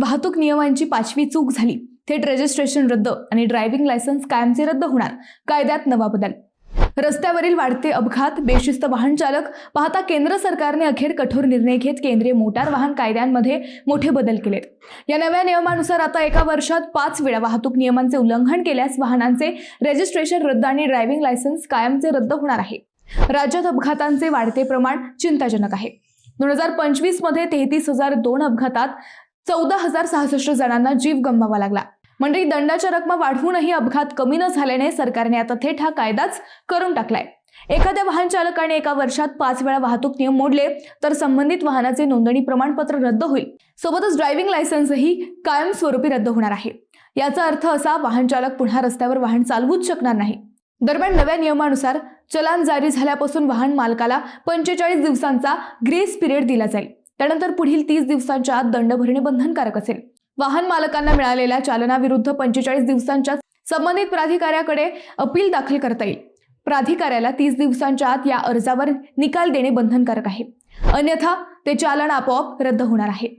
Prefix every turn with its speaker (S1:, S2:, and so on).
S1: वाहतूक नियमांची 5वी चूक झाली, थेट रजिस्ट्रेशन रद्द आणि ड्रायव्हिंग लायसन्स कायमचे रद्द होणार, कायद्यात नवा बदल। रस्त्यावरील वाढते अपघात, बेशिस्त वाहन चालक पाहता केंद्र सरकारने अखेर कठोर निर्णय घेत केंद्रीय मोटार वाहन कायद्यांमध्ये मोठे बदल केलेत। या नव्या नियमानुसार आता एका वर्षात 5 वेळा वाहतूक नियमांचे उल्लंघन केल्यास वाहनांचे रजिस्ट्रेशन रद्द आणि ड्रायव्हिंग लायसन्स कायमचे रद्द होणार आहे। राज्यात अपघातांचे वाढते प्रमाण चिंताजनक आहे। 2025 मध्ये 33,002 अपघातात 14,066 जणांना जीव गमवावा लागला। म्हणजे दंडाच्या रकमा वाढवूनही अपघात कमी न झाल्याने सरकारने आता थेट हा कायदाच करून टाकलाय। एखाद्या वाहन चालकाने एका वर्षात 5 वेळा वाहतूक नियम मोडले तर संबंधित वाहनाचे नोंदणी प्रमाणपत्र रद्द होईल, सोबतच ड्रायव्हिंग लायसन्सही कायमस्वरूपी रद्द होणार आहे। याचा अर्थ असा, वाहन चालक पुन्हा रस्त्यावर वाहन चालवूच शकणार नाही। दरम्यान नव्या नियमानुसार चलान जारी झाल्यापासून वाहन मालकाला 45 दिवसांचा ग्रेस पिरियड दिला जाईल। त्यानंतर पुढील 30 दिवसांच्या आत दंड भरणे बंधनकारक असेल। वाहन मालकांना मिळालेल्या चालनाविरुद्ध 45 दिवसांच्या संबंधित प्राधिकाऱ्याकडे अपील दाखल करता येईल। प्राधिकाऱ्याला 30 दिवसांच्या आत या अर्जावर निकाल देणे बंधनकारक आहे, अन्यथा ते चालन आपोआप रद्द होणार आहे।